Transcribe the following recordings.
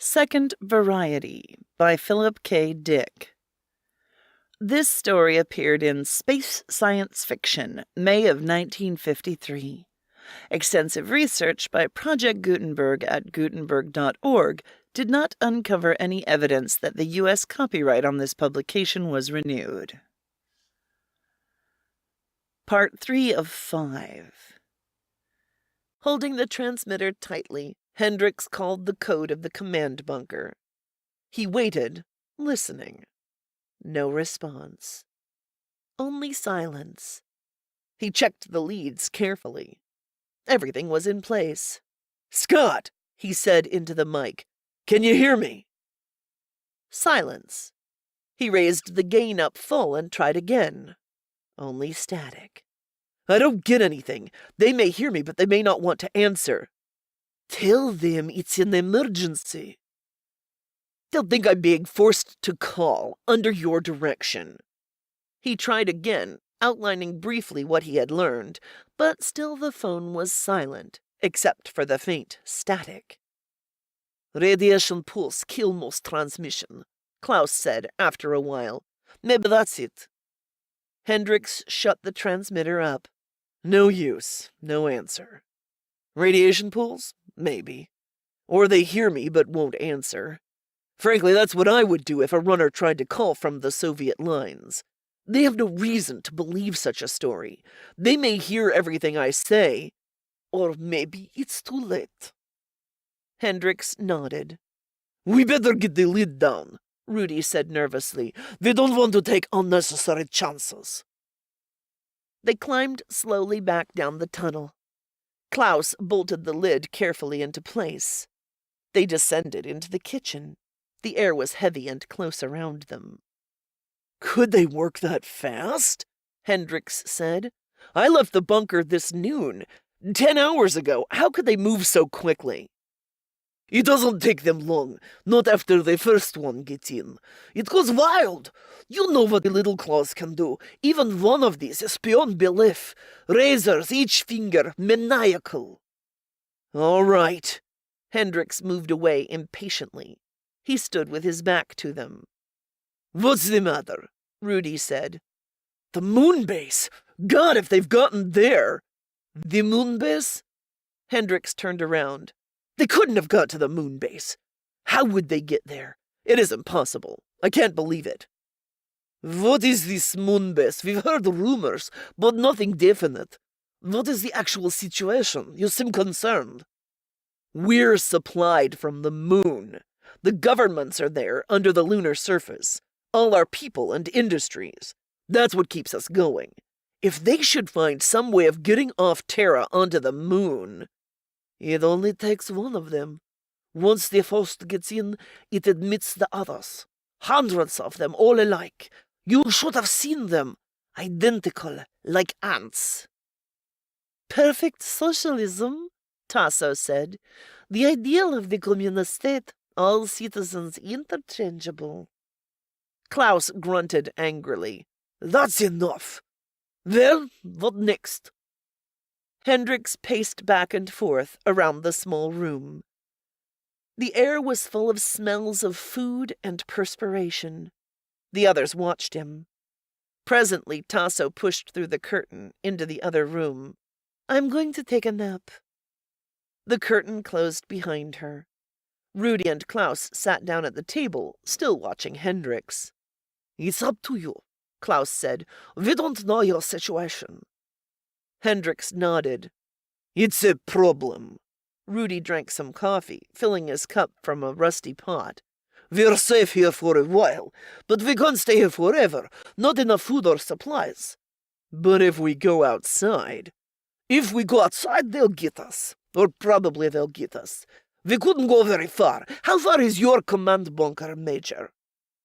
Second Variety by Philip K. Dick. This story appeared in Space Science Fiction, May of 1953. Extensive research by Project Gutenberg at Gutenberg.org did not uncover any evidence that the U.S. copyright on this publication was renewed. Part 3 of 5. Holding the transmitter tightly, Hendricks called the code of the command bunker. He waited, listening. No response. Only silence. He checked the leads carefully. Everything was in place. "Scott," he said into the mic, "can you hear me?" Silence. He raised the gain up full and tried again. Only static. "I don't get anything. They may hear me, but they may not want to answer." "Tell them it's an emergency." "They'll think I'm being forced to call, under your direction." He tried again, outlining briefly what he had learned, but still the phone was silent, except for the faint static. "Radiation pulse kill most transmission," Klaus said after a while. "Maybe that's it." Hendricks shut the transmitter up. No use, no answer. Radiation pulse? Maybe. Or they hear me but won't answer. Frankly, that's what I would do if a runner tried to call from the Soviet lines. They have no reason to believe such a story. They may hear everything I say, or maybe it's too late. Hendricks nodded. "We better get the lid down," Rudy said nervously. "We don't want to take unnecessary chances." They climbed slowly back down the tunnel. Klaus bolted the lid carefully into place. They descended into the kitchen. The air was heavy and close around them. "Could they work that fast?" Hendricks said. "I left the bunker this noon. 10 hours ago. How could they move so quickly?" "It doesn't take them long, not after the first one gets in. It goes wild. You know what the little claws can do. Even one of these is beyond belief. Razors, each finger, maniacal." "All right." Hendricks moved away impatiently. He stood with his back to them. "What's the matter?" Rudy said. "The moon base! God, if they've gotten there!" "The moon base?" Hendricks turned around. "They couldn't have got to the moon base. How would they get there? It is impossible. I can't believe it." "What is this moon base? We've heard rumors, but nothing definite. What is the actual situation? You seem concerned." "We're supplied from the moon. The governments are there, under the lunar surface. All our people and industries. That's what keeps us going. If they should find some way of getting off Terra onto the moon..." "It only takes one of them. Once the first gets in, it admits the others. Hundreds of them, all alike. You should have seen them. Identical, like ants." "Perfect socialism," Tasso said. "The ideal of the communist state, all citizens interchangeable." Klaus grunted angrily. "That's enough. Well, what next?" Hendricks paced back and forth around the small room. The air was full of smells of food and perspiration. The others watched him. Presently, Tasso pushed through the curtain into the other room. "I'm going to take a nap." The curtain closed behind her. Rudy and Klaus sat down at the table, still watching Hendricks. "It's up to you," Klaus said. "We don't know your situation." Hendricks nodded. "It's a problem." Rudy drank some coffee, filling his cup from a rusty pot. "We're safe here for a while, but we can't stay here forever. Not enough food or supplies." "But if we go outside..." "If we go outside, they'll get us. Or probably they'll get us. We couldn't go very far. How far is your command bunker, Major?"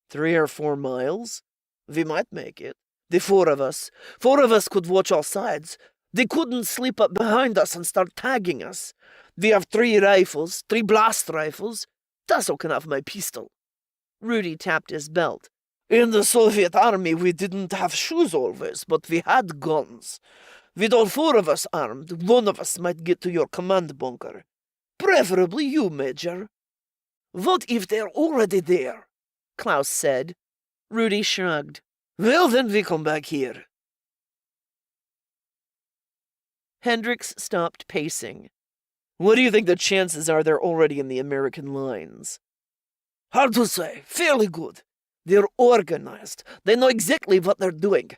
3 or 4 miles. "We might make it. The 4 of us. 4 of us could watch all sides. They couldn't slip up behind us and start tagging us. We have 3 rifles, 3 blast rifles. Tasso can have my pistol." Rudy tapped his belt. "In the Soviet army we didn't have shoes always, but we had guns. With all 4 of us armed, 1 of us might get to your command bunker. Preferably you, Major." What if they're already there? Klaus said. Rudy shrugged. Well, then we come back here. Hendricks stopped pacing. What do you think the chances are they're already in the American lines? Hard to say. Fairly good. They're organized. They know exactly what they're doing.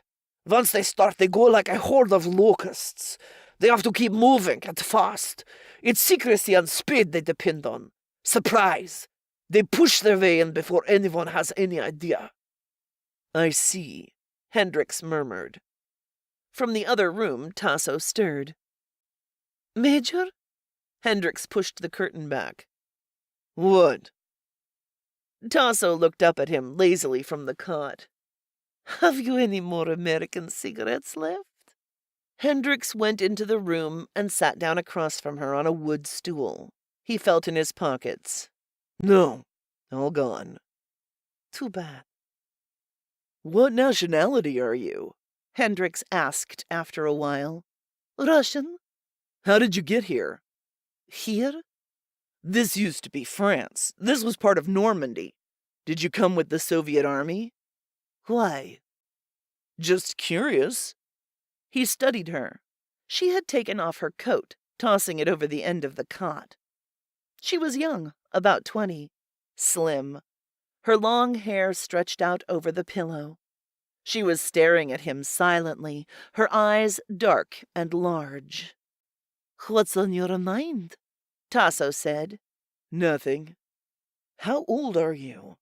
Once they start, they go like a horde of locusts. They have to keep moving and fast. It's secrecy and speed they depend on. Surprise. They push their way in before anyone has any idea. I see, Hendricks murmured. From the other room, Tasso stirred. Major? Hendricks pushed the curtain back. What? Tasso looked up at him lazily from the cot. Have you any more American cigarettes left? Hendricks went into the room and sat down across from her on a wood stool. He felt in his pockets. No, all gone. Too bad. What nationality are you? Hendricks asked after a while. Russian. How did you get here? Here? This used to be France. This was part of Normandy. Did you come with the Soviet army? Why? Just curious. He studied her. She had taken off her coat, tossing it over the end of the cot. She was young, about 20, slim. Her long hair stretched out over the pillow. She was staring at him silently, her eyes dark and large. What's on your mind? Tasso said. Nothing. How old are you?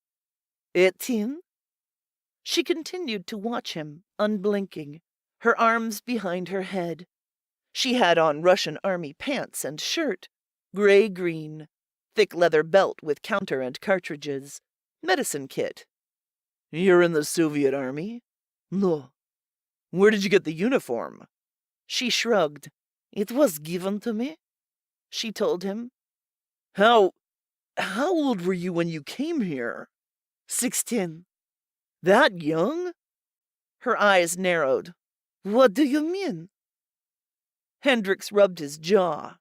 18. She continued to watch him, unblinking, her arms behind her head. She had on Russian army pants and shirt, gray-green, thick leather belt with counter and cartridges, medicine kit. You're in the Soviet army? No. Where did you get the uniform? She shrugged. It was given to me, she told him. How old were you when you came here? 16. That young? Her eyes narrowed. What do you mean? Hendricks rubbed his jaw.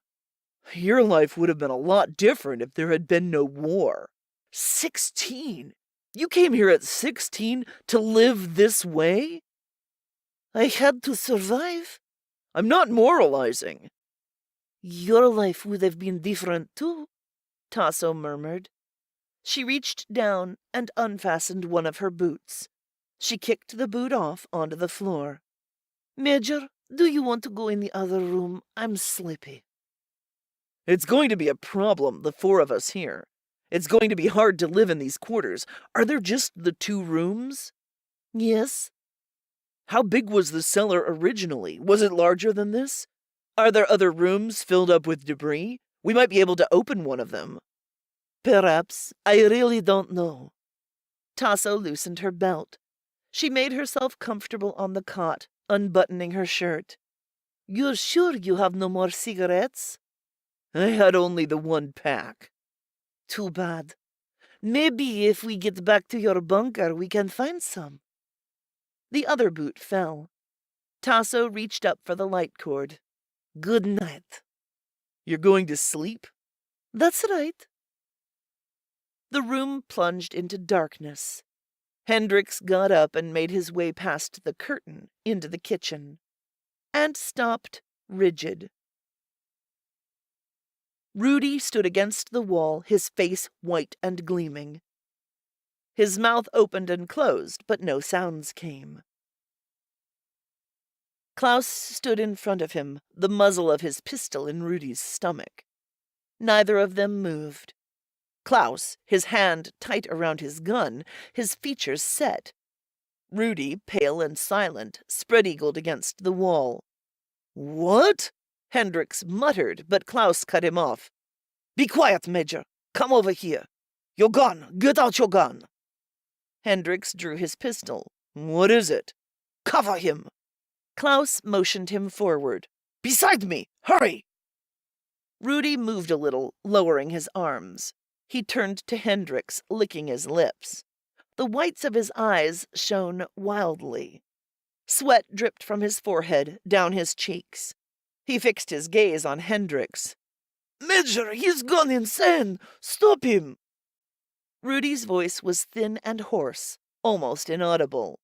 Your life would have been a lot different if there had been no war. 16? You came here at 16 to live this way? I had to survive. I'm not moralizing. Your life would have been different too, Tasso murmured. She reached down and unfastened one of her boots. She kicked the boot off onto the floor. Major, do you want to go in the other room? I'm sleepy. It's going to be a problem, the four of us here. It's going to be hard to live in these quarters. Are there just the 2 rooms? Yes. How big was the cellar originally? Was it larger than this? Are there other rooms filled up with debris? We might be able to open one of them. Perhaps. I really don't know. Tasso loosened her belt. She made herself comfortable on the cot, unbuttoning her shirt. You're sure you have no more cigarettes? I had only the 1 pack. Too bad. Maybe if we get back to your bunker, we can find some. The other boot fell. Tasso reached up for the light cord. Good night. You're going to sleep? That's right. The room plunged into darkness. Hendricks got up and made his way past the curtain into the kitchen, and stopped rigid. Rudy stood against the wall, his face white and gleaming. His mouth opened and closed, but no sounds came. Klaus stood in front of him, the muzzle of his pistol in Rudy's stomach. Neither of them moved. Klaus, his hand tight around his gun, his features set. Rudy, pale and silent, spread-eagled against the wall. What? Hendricks muttered, but Klaus cut him off. Be quiet, Major. Come over here. Your gun. Get out your gun. Hendricks drew his pistol. What is it? Cover him. Klaus motioned him forward. Beside me. Hurry. Rudy moved a little, lowering his arms. He turned to Hendricks, licking his lips. The whites of his eyes shone wildly. Sweat dripped from his forehead, down his cheeks. He fixed his gaze on Hendricks. Major, he's gone insane! Stop him! Rudy's voice was thin and hoarse, almost inaudible.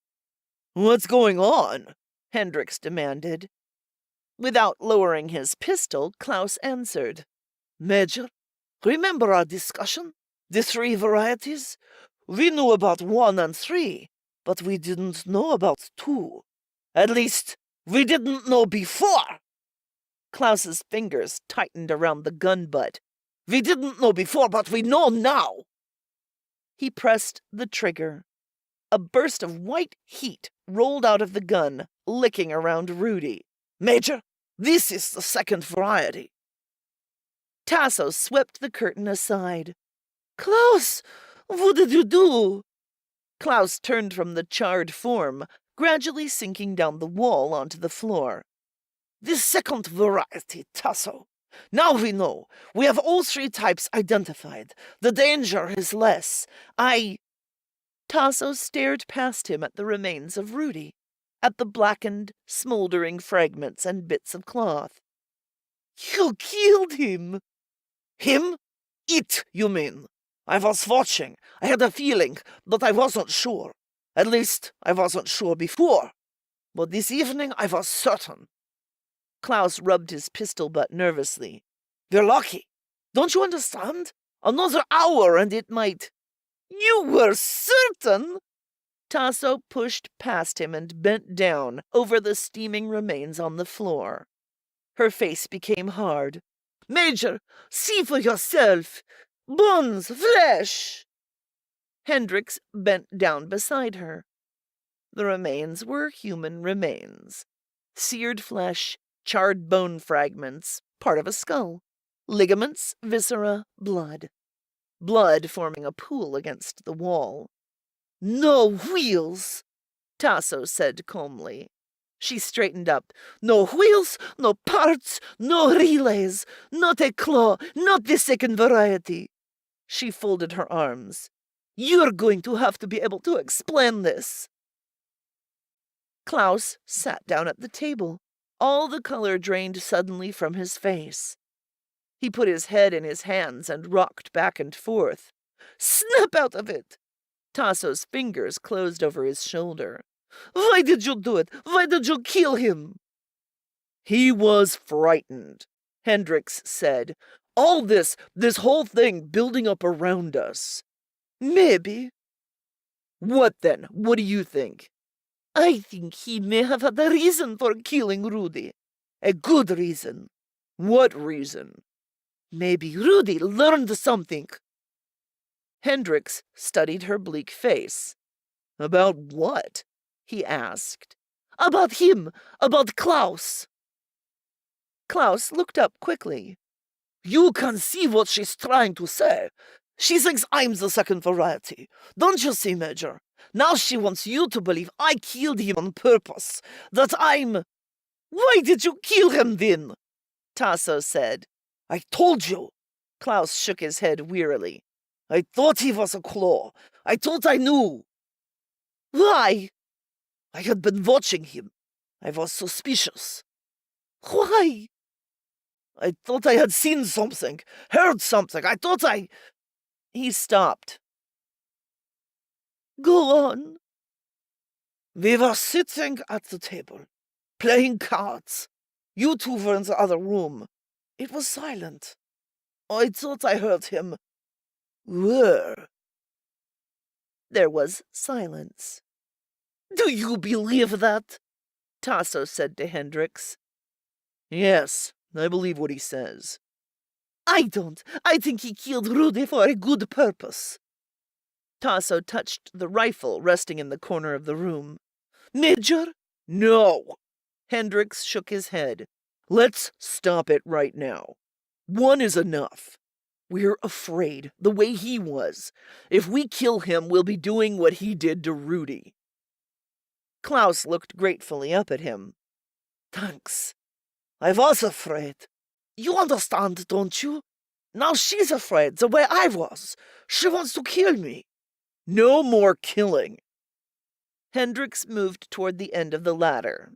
"What's going on?" Hendricks demanded. Without lowering his pistol, Klaus answered. "Major, remember our discussion? The 3 varieties? We knew about 1 and 3, but we didn't know about 2. At least, we didn't know before." Klaus's fingers tightened around the gun butt. "We didn't know before, but we know now." He pressed the trigger. A burst of white heat rolled out of the gun, licking around Rudy. "Major, this is the 2nd variety." Tasso swept the curtain aside. "Klaus, what did you do?" Klaus turned from the charred form, gradually sinking down the wall onto the floor. "The 2nd variety, Tasso. Now we know. We have all 3 types identified. The danger is less. Tasso stared past him at the remains of Rudy, at the blackened, smoldering fragments and bits of cloth. "You killed him." "Him? It, you mean? I was watching. I had a feeling, but I wasn't sure. At least, I wasn't sure before. But this evening I was certain." Klaus rubbed his pistol butt nervously. "We're lucky. Don't you understand? Another hour and it might—" "You were certain?" Tasso pushed past him and bent down over the steaming remains on the floor. Her face became hard. "Major, see for yourself. Bones, flesh." Hendricks bent down beside her. The remains were human remains. Seared flesh, charred bone fragments, part of a skull, ligaments, viscera, blood. Blood forming a pool against the wall. "No wheels," Tasso said calmly. She straightened up. "No wheels, no parts, no relays, not a claw, not the 2nd variety." She folded her arms. "You're going to have to be able to explain this." Klaus sat down at the table. All the color drained suddenly from his face. He put his head in his hands and rocked back and forth. "Snap out of it!" Tasso's fingers closed over his shoulder. "Why did you do it? Why did you kill him?" "He was frightened," Hendricks said. "All this whole thing building up around us." "Maybe." "What then? What do you think?" "I think he may have had a reason for killing Rudy. A good reason." "What reason?" "Maybe Rudy learned something." Hendricks studied her bleak face. "About what?" he asked. "About him. About Klaus." Klaus looked up quickly. "You can see what she's trying to say. She thinks I'm the 2nd variety. Don't you see, Major? Now she wants you to believe I killed him on purpose. That I'm—" "Why did you kill him then?" Tasso said. "I told you." Klaus shook his head wearily. "I thought he was a claw. I thought I knew." "Why?" "I had been watching him. I was suspicious." "Why?" "I thought I had seen something, heard something. I thought I—" He stopped. "Go on." "We were sitting at the table, playing cards. You 2 were in the other room. It was silent. I thought I heard him. Where?" There was silence. "Do you believe that?" Tasso said to Hendricks. "Yes, I believe what he says." "I don't. I think he killed Rudy for a good purpose." Tasso touched the rifle resting in the corner of the room. "Major?" "No." Hendricks shook his head. "Let's stop it right now. 1 is enough. We're afraid, the way he was. If we kill him, we'll be doing what he did to Rudy." Klaus looked gratefully up at him. "Thanks. I was afraid. You understand, don't you? Now she's afraid, the way I was. She wants to kill me." "No more killing." Hendricks moved toward the end of the ladder.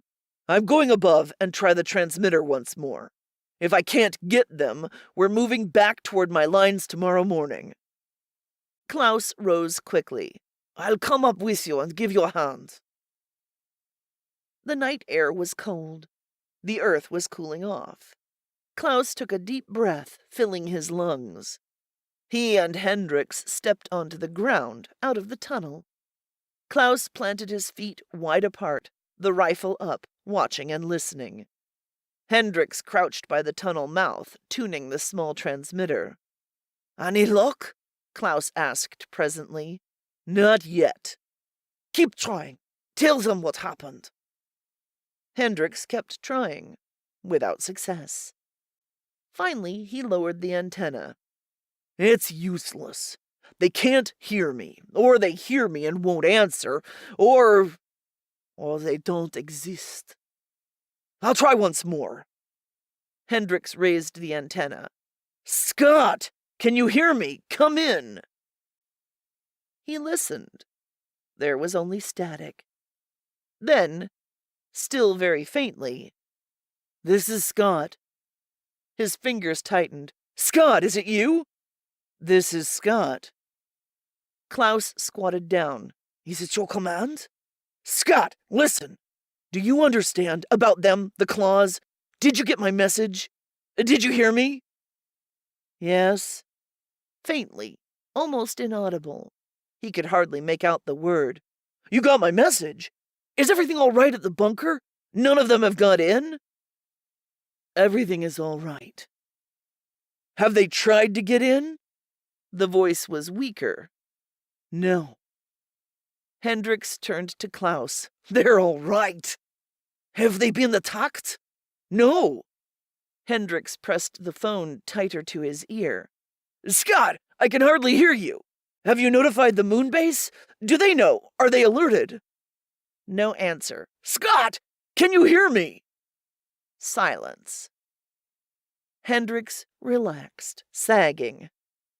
"I'm going above and try the transmitter once more. If I can't get them, we're moving back toward my lines tomorrow morning." Klaus rose quickly. I'll come up with you and give you a hand. The night air was cold. The earth was cooling off. Klaus took a deep breath, filling his lungs. He and Hendricks stepped onto the ground, out of the tunnel. Klaus planted his feet wide apart, the rifle up, watching and listening. Hendricks crouched by the tunnel mouth, tuning the small transmitter. Any luck? Klaus asked presently. Not yet. Keep trying. Tell them what happened. Hendricks kept trying, without success. Finally, he lowered the antenna. It's useless. They can't hear me, or they hear me and won't answer, or they don't exist. I'll try once more. Hendricks raised the antenna. Scott, can you hear me? Come in. He listened. There was only static. Then, still very faintly, This is Scott. His fingers tightened. Scott, is it you? This is Scott. Klaus squatted down. Is it your command? Scott, listen. Do you understand about them, the claws? Did you get my message? Did you hear me? Yes. Faintly, almost inaudible. He could hardly make out the word. You got my message? Is everything all right at the bunker? None of them have got in? Everything is all right. Have they tried to get in? The voice was weaker. No. Hendricks turned to Klaus. They're all right. Have they been attacked? No. Hendricks pressed the phone tighter to his ear. Scott, I can hardly hear you. Have you notified the moon base? Do they know? Are they alerted? No answer. Scott, can you hear me? Silence. Hendricks relaxed, sagging.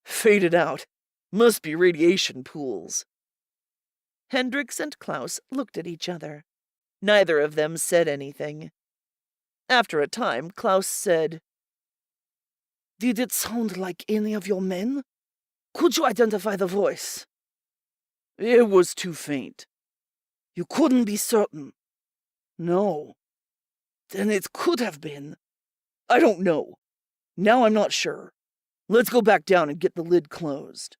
Faded out. Must be radiation pools. Hendricks and Klaus looked at each other. Neither of them said anything. After a time, Klaus said, Did it sound like any of your men? Could you identify the voice? It was too faint. You couldn't be certain? No. Then it could have been. I don't know. Now I'm not sure. Let's go back down and get the lid closed.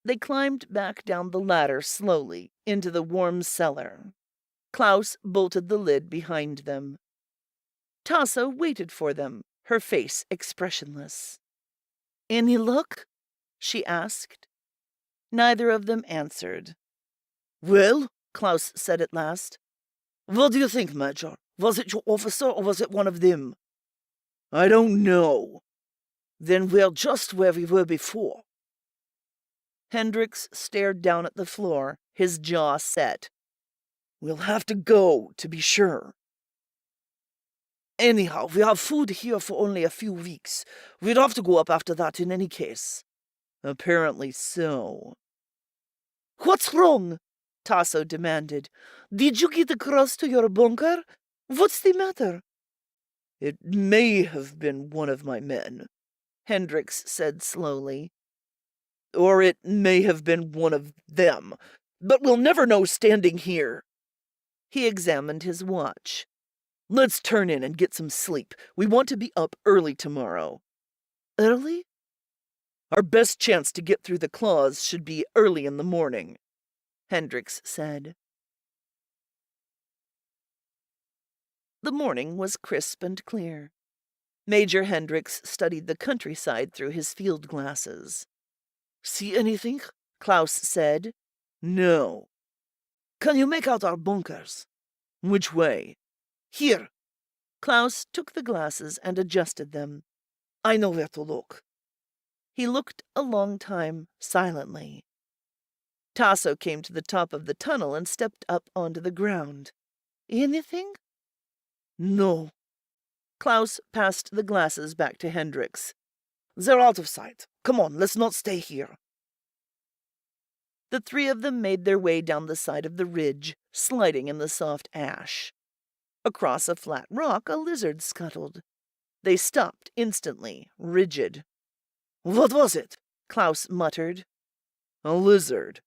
They climbed back down the ladder slowly into the warm cellar. Klaus bolted the lid behind them. Tasso waited for them, her face expressionless. Any luck? She asked. Neither of them answered. Well, Klaus said at last. What do you think, Major? Was it your officer or was it one of them? I don't know. Then we're just where we were before. Hendricks stared down at the floor, his jaw set. We'll have to go, to be sure. Anyhow, we have food here for only a few weeks. We'd have to go up after that in any case. Apparently so. What's wrong? Tasso demanded. Did you get across to your bunker? What's the matter? It may have been one of my men, Hendricks said slowly. Or it may have been one of them, but we'll never know standing here. He examined his watch. Let's turn in and get some sleep. We want to be up early tomorrow. Early? Our best chance to get through the claws should be early in the morning, Hendricks said. The morning was crisp and clear. Major Hendricks studied the countryside through his field glasses. See anything? Klaus said. No. Can you make out our bunkers? Which way? Here. Klaus took the glasses and adjusted them. I know where to look. He looked a long time, silently. Tasso came to the top of the tunnel and stepped up onto the ground. Anything? No. Klaus passed the glasses back to Hendricks. They're out of sight. Come on, let's not stay here. The three of them made their way down the side of the ridge, sliding in the soft ash. Across a flat rock, a lizard scuttled. They stopped instantly, rigid. What was it? Klaus muttered. A lizard.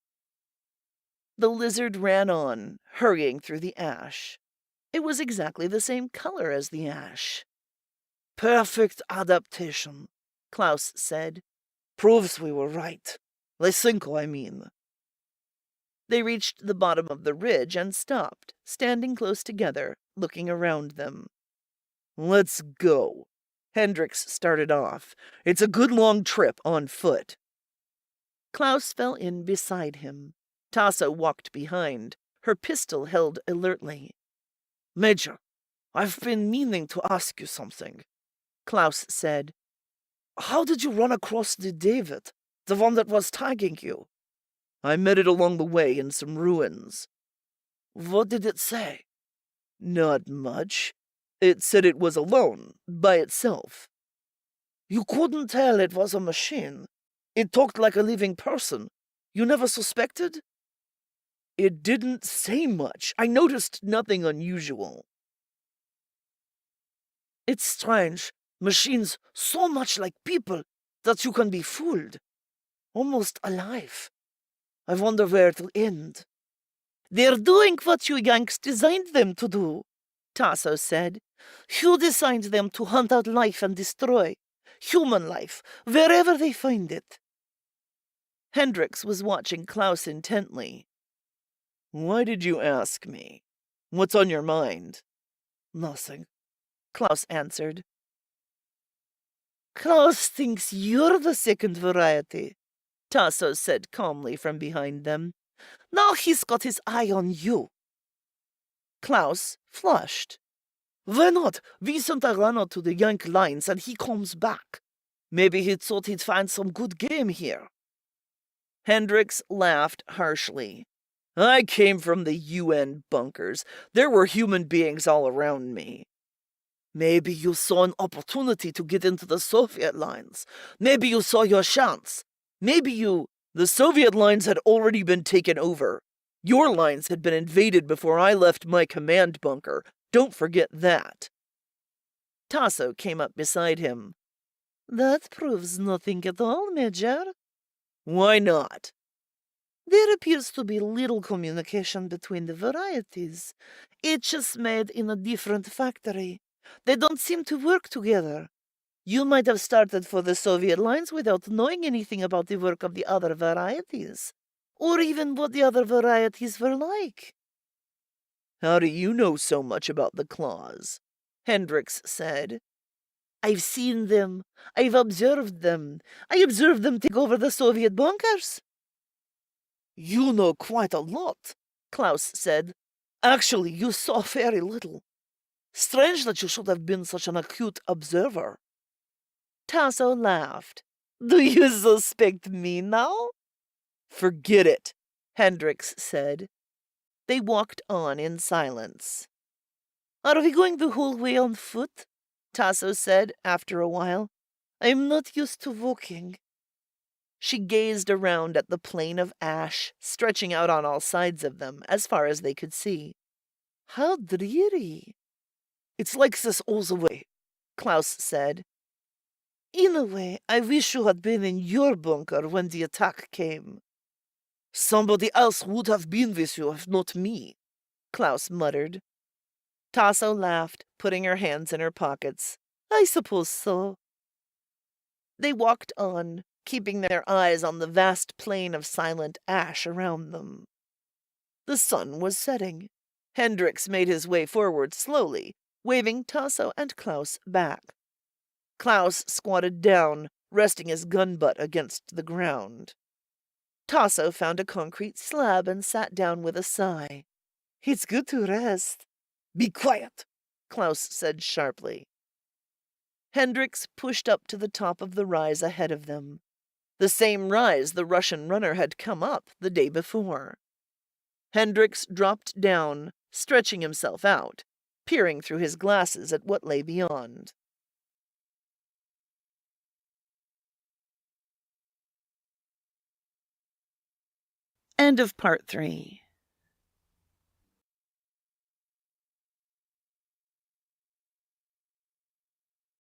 The lizard ran on, hurrying through the ash. It was exactly the same color as the ash. Perfect adaptation, Klaus said. Proves we were right. Les cinco, I mean. They reached the bottom of the ridge and stopped, standing close together, looking around them. Let's go. Hendricks started off. It's a good long trip on foot. Klaus fell in beside him. Tasso walked behind, her pistol held alertly. Major, I've been meaning to ask you something, Klaus said. How did you run across the David, the one that was tagging you? I met it along the way in some ruins. What did it say? Not much. It said it was alone, by itself. You couldn't tell it was a machine. It talked like a living person. You never suspected? It didn't say much. I noticed nothing unusual. It's strange. Machines so much like people that you can be fooled. Almost alive. I wonder where it'll end. They're doing what you Yanks designed them to do, Tasso said. You designed them to hunt out life and destroy. Human life, wherever they find it. Hendricks was watching Klaus intently. Why did you ask me? What's on your mind? Nothing, Klaus answered. Klaus thinks you're the second variety, Tasso said calmly from behind them. Now he's got his eye on you. Klaus flushed. Why not? We sent a runner to the Yank lines and he comes back. Maybe he thought he'd find some good game here. Hendricks laughed harshly. I came from the UN bunkers. There were human beings all around me. Maybe you saw an opportunity to get into the Soviet lines. Maybe you saw your chance. The Soviet lines had already been taken over. Your lines had been invaded before I left my command bunker. Don't forget that. Tasso came up beside him. That proves nothing at all, Major. Why not? There appears to be little communication between the varieties. Each is made in a different factory. They don't seem to work together. You might have started for the Soviet lines without knowing anything about the work of the other varieties, or even what the other varieties were like. How do you know so much about the claws? Hendricks said. I've seen them. I've observed them. I observed them take over the Soviet bunkers. You know quite a lot, Klaus said. Actually, you saw very little. Strange that you should have been such an acute observer. Tasso laughed. Do you suspect me now? Forget it, Hendricks said. They walked on in silence. Are we going the whole way on foot? Tasso said after a while. I'm not used to walking. She gazed around at the plain of ash stretching out on all sides of them as far as they could see. How dreary. It's like this all the way, Klaus said. In a way, I wish you had been in your bunker when the attack came. Somebody else would have been with you if not me, Klaus muttered. Tasso laughed, putting her hands in her pockets. I suppose so. They walked on, keeping their eyes on the vast plain of silent ash around them. The sun was setting. Hendricks made his way forward slowly, waving Tasso and Klaus back. Klaus squatted down, resting his gun butt against the ground. Tasso found a concrete slab and sat down with a sigh. It's good to rest. Be quiet, Klaus said sharply. Hendricks pushed up to the top of the rise ahead of them. The same rise the Russian runner had come up the day before. Hendricks dropped down, stretching himself out, peering through his glasses at what lay beyond. End of part 3.